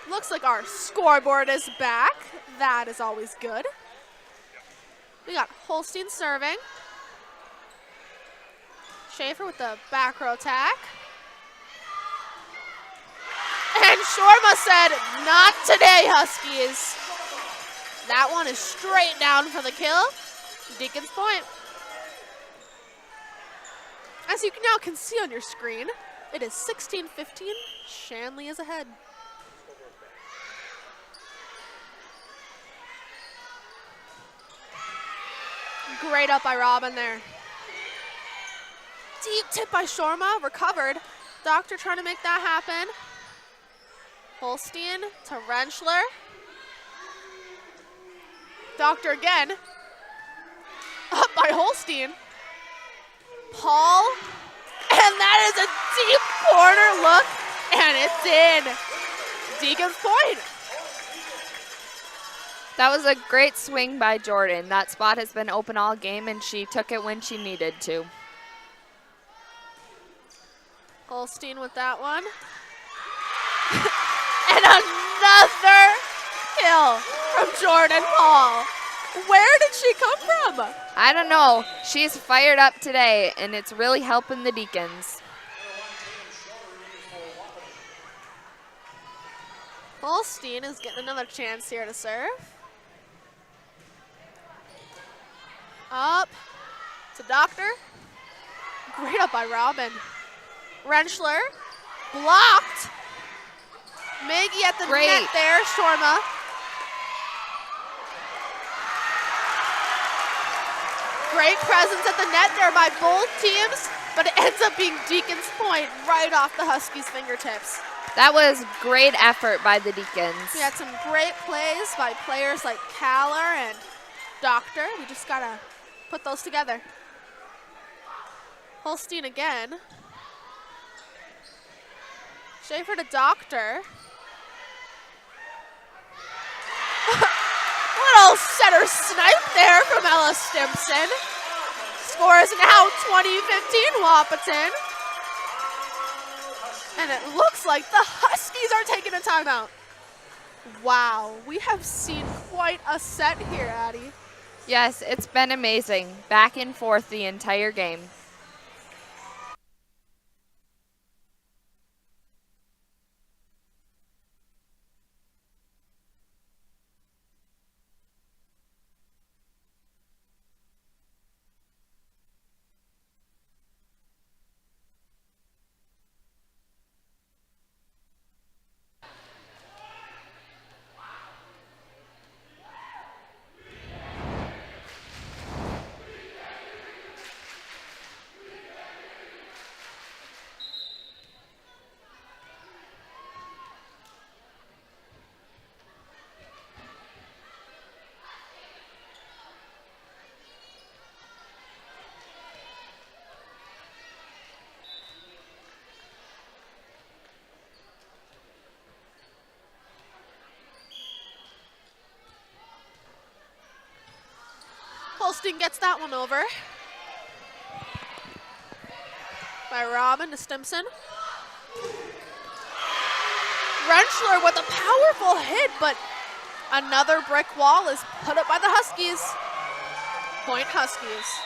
Looks like our scoreboard is back. That is always good. We got Holstein serving. Schaefer with the back row attack. And Shorma said, not today, Huskies. That one is straight down for the kill. Deacons point. As you now can see on your screen, it is 16-15. Shanley is ahead. Great up by Robin there. Deep tip by Shorma, recovered. Doctor trying to make that happen. Holstein to Rentschler. Doctor again. Up by Holstein. Paul. And that is a deep corner look. And it's in. Deacons point. That was a great swing by Jordan. That spot has been open all game, and she took it when she needed to. Holstein with that one. And another kill from Jordan Paul. Where did she come from? I don't know. She's fired up today, and it's really helping the Deacons. Holstein is getting another chance here to serve. Up to Doctor. Great up by Robin. Rentschler blocked. Maggie at the net there, Shorma. Great presence at the net there by both teams, but it ends up being Deacons point right off the Huskies' fingertips. That was great effort by the Deacons. We had some great plays by players like Kaller and Doctor. We just gotta put those together. Holstein again. Schaefer to Doctor. Little setter snipe there from Ella Stimpson. Score is now 20-15 Wahpeton. And it looks like the Huskies are taking a timeout. Wow, we have seen quite a set here, Addie. Yes, it's been amazing. Back and forth the entire game. Holstein gets that one over. By Robin to Stimpson. Rentschler with a powerful hit, but another brick wall is put up by the Huskies. Point Huskies.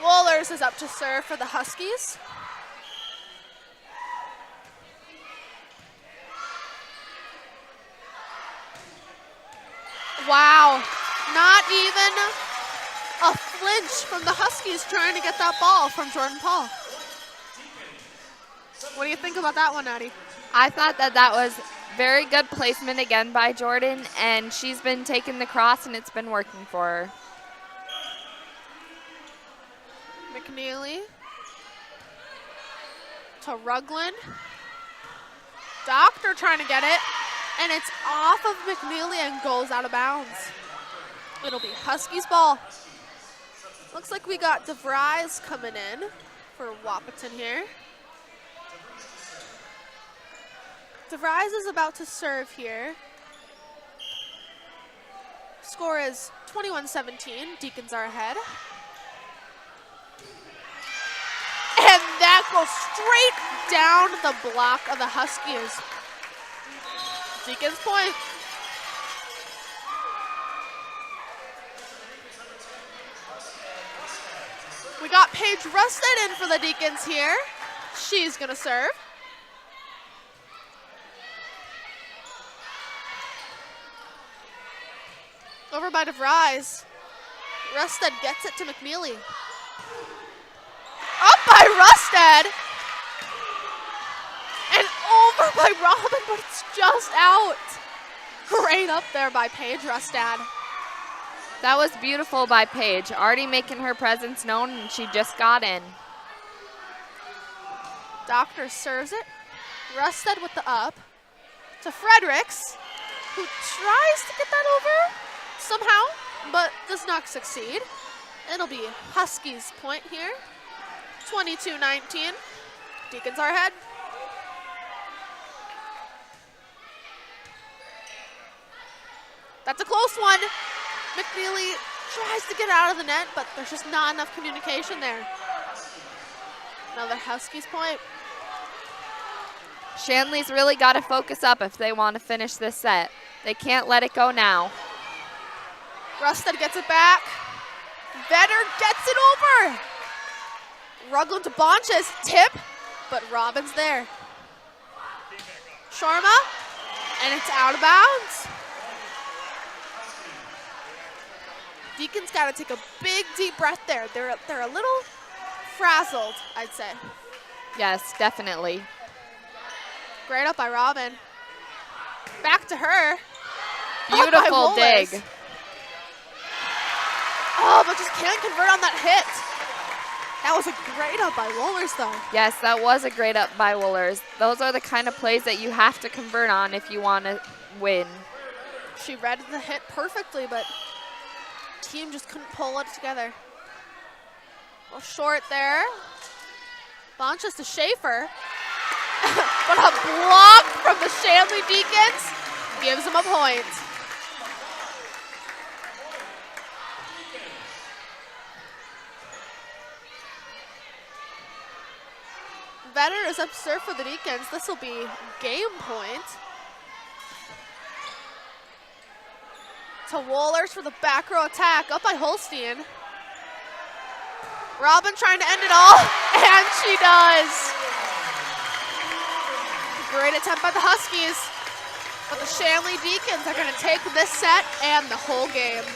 Wohlers is up to serve for the Huskies. Wow, not even a flinch from the Huskies trying to get that ball from Jordan Paul. What do you think about that one, Addie? I thought that was very good placement again by Jordan, and she's been taking the cross, and it's been working for her. McNeely to Rugland. Doctor trying to get it, and it's off of McNeely and goes out of bounds. It'll be Huskies ball. Looks like we got DeVries coming in for Wahpeton here. DeVries is about to serve here. Score is 21-17. Deacons are ahead. And that goes straight down the block of the Huskies. Deacons point. We got Paige Rusted in for the Deacons here. She's gonna serve. Over by DeVries. Rusted gets it to McNeely. Up by Rusted. And over by Robin, but it's just out. Great up there by Paige Rustad. That was beautiful by Paige, already making her presence known, and she just got in. Doctor serves it. Rusted with the up to Fredericks, who tries to get that over somehow, but does not succeed. It'll be Huskies' point here. 22-19. Deacons are ahead. That's a close one. McNeely tries to get out of the net, but there's just not enough communication there. Another Huskies point. Shanley's really got to focus up if they want to finish this set. They can't let it go now. Rusted gets it back. Vetter gets it over. Rugland to Bonches, tip, but Robin's there. Sharma, and it's out of bounds. Deacons got to take a big, deep breath there. They're a little frazzled, I'd say. Yes, definitely. Great up by Robin. Back to her. Beautiful dig. Oh, but just can't convert on that hit. That was a great up by Wohlers, though. Yes, that was a great up by Wohlers. Those are the kind of plays that you have to convert on if you want to win. She read the hit perfectly, but team just couldn't pull it together. A little short there. Bonches to Schaefer. But a block from the Shanley Deacons gives them a point. Vetter is up serve for the Deacons. This will be game point. To Wohlers for the back row attack, up by Holstein. Robin trying to end it all, and she does. Great attempt by the Huskies, but the Shanley Deacons are going to take this set and the whole game.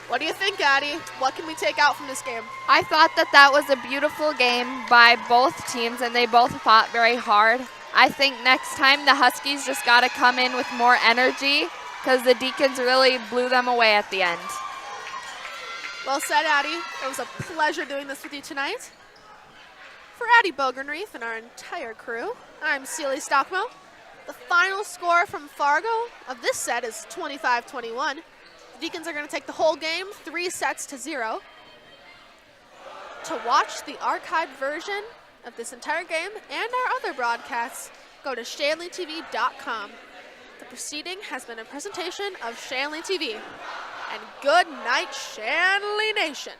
What do you think, Addie? What can we take out from this game? I thought that was a beautiful game by both teams, and they both fought very hard. I think next time the Huskies just got to come in with more energy because the Deacons really blew them away at the end. Well said, Addie. It was a pleasure doing this with you tonight. For Addie Bogernreef and our entire crew, I'm Celie Stockmo. The final score from Fargo of this set is 25-21. The Deacons are going to take the whole game, 3-0. To watch the archived version of this entire game and our other broadcasts, go to shanleytv.com. The proceeding has been a presentation of Shanley TV. And good night, Shanley Nation.